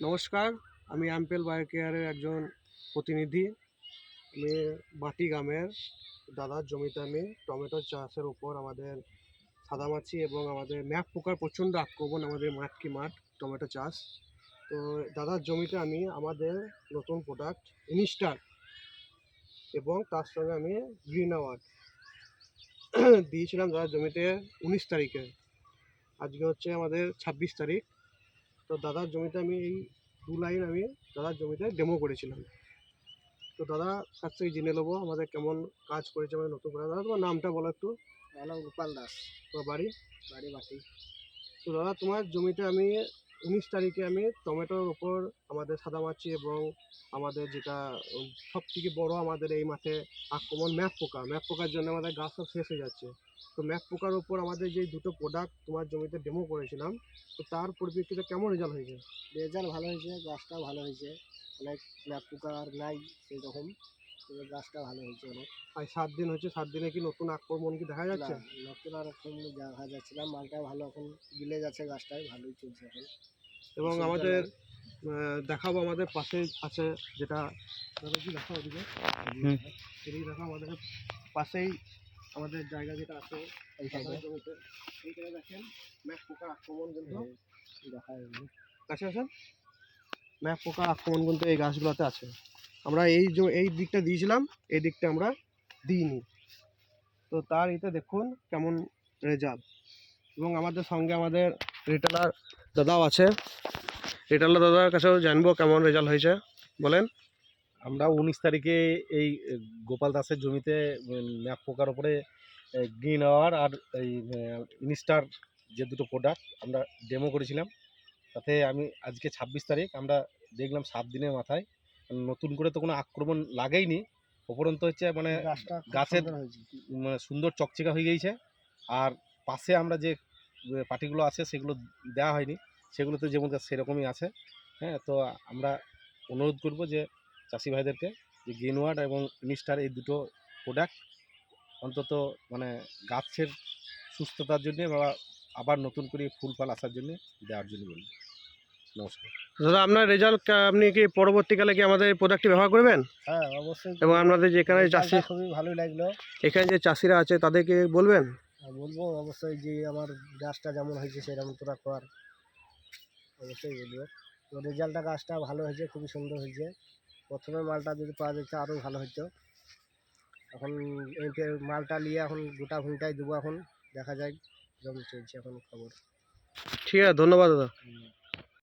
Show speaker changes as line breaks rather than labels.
নমস্কার, আমি অ্যাম্পেল বায়োকেয়ারের একজন প্রতিনিধি। আমি মাটি গ্রামের দাদার জমিতে আমি টমেটো চাষের উপর আমাদের সাদামাছি এবং আমাদের ম্যাপ পোকার প্রচণ্ড আক্রমণ আমাদের মাঠ কি মাঠ টমেটো চাষ। তো দাদার জমিতে আমি আমাদের নতুন প্রোডাক্ট ইনিস্টার এবং তার সঙ্গে আমি গ্রিন আওয়ার্ড দিয়েছিলাম দাদার জমিতে 19 তারিখে। আজকে হচ্ছে আমাদের 26 তারিখ। তো দাদার জমিতে আমি এই 2 লাইন আমি দাদার জমিতে ডেমো করেছিলাম। তো দাদা কাছ থেকে জেনে নেবো আমাদের কেমন কাজ করেছে আমাদের নতুন করে। দাদা তোমার নামটা বলো একটু।
আমার নাম গোপাল দাস,
তোমার বাড়ি?
বাড়ি মাটি।
তো দাদা তোমার জমিতে আমি 19 তারিখে আমি টমেটোর ওপর আমাদের সাদামাছি এবং আমাদের যেটা সব থেকে বড়ো আমাদের এই মাঠে আক্রমণ ম্যাপ পোকার জন্য আমাদের গাছ সব শেষ হয়ে যাচ্ছে। তো ম্যাপ পোকার ওপর আমাদের যে দুটো প্রোডাক্ট তোমার জমিতে ডেমো করেছিলাম, তো তার পরিপ্রেক্ষিতে কেমন রেজাল্ট হয়েছে?
রেজাল্ট ভালো হয়েছে, গাছটাও ভালো হয়েছে, অনেক ম্যাপ পোকা আর নাই সেই রকম, তবে গাছটা ভালো হয়েছে অনেক।
আর 7 দিন হচ্ছে, 7 দিনে কি নতুন আক্রমণ কি দেখা যাচ্ছে?
না, নতুন আর এখন দেখা যাচ্ছে না, মালটা ভালো এখন গিলে যাচ্ছে, গাছটাই ভালোই চলছে এখন।
এবং আমাদের দেখাবো আমাদের পাশে আছে যেটা দাদা কি দেখা ওদিকে এদিকে দেখো আমাদের পাশেই আমাদের জায়গা যেটা আছে
এইখানে
জমিতে এইখানে দেখেন ম্যাপ পোকার আক্রমণ কিন্তু
দেখা যাবে।
কাছে আসেন, ম্যাপ পোকার আক্রমণ কিন্তু এই গাছগুলোতে আছে। আমরা এই দিকটা দিয়েছিলাম, এই দিকটা আমরা দিইনি। তো তার এতে দেখুন কেমন রেজাল্ট। এবং আমাদের সঙ্গে আমাদের রিটেলার দাদাও আছে, রিটেলার দাদার কাছেও জানবো কেমন রেজাল্ট হয়েছে। বলেন।
আমরা 19 তারিখে এই গোপাল দাসের জমিতে ম্যাপ পোকার ওপরে গ্রিন আওয়ার আর এই ইনস্টার যে দুটো প্রোডাক্ট আমরা ডেমো করেছিলাম, তাতে আমি আজকে 26 তারিখ আমরা দেখলাম 7 দিনের মাথায় নতুন করে তো কোনো আক্রমণ লাগেইনি, উপরন্ত হচ্ছে মানে গাছের সুন্দর চকচিকা হয়ে গিয়েছে। আর পাশে আমরা যে পাটিগুলো আছে সেগুলো দেওয়া হয়নি, সেগুলোতে যেমন সেরকমই আছে। হ্যাঁ, তো আমরা অনুরোধ করব যে চাষি ভাইদেরকে যে গ্রিনওয়ার্ড এবং ইনিস্টার এই দুটো প্রোডাক্ট অন্তত মানে গাছের সুস্থতার জন্যে বা আবার নতুন করে ফুল ফল আসার জন্য দেওয়ার জন্য বলি। নমস্কার
দাদা, আপনার রেজাল্ট আপনি কি পরবর্তীকালে কি আমাদের প্রোডাক্টটি ব্যবহার করবেন?
হ্যাঁ, অবশ্যই।
এবং আপনাদের যেখানে চাষি
খুবই ভালোই লাগলো,
এখানে যে চাষিরা আছে তাদেরকে বলবেন?
বলবো অবশ্যই যে আমার গাছটা যেমন হয়েছে সেরকম তোরা কর, অবশ্যই বলবো। তো রেজাল্টটা গাছটা ভালো হয়েছে, খুবই সুন্দর হয়েছে। প্রথমে মালটা যদি পাওয়া যেত আরও ভালো হতো। এখন এই মালটা নিয়ে এখন গোটা ভূমিটাই দেবো, এখন দেখা যায় যেমন চলছে এখন খবর।
ঠিক আছে, ধন্যবাদ দাদা।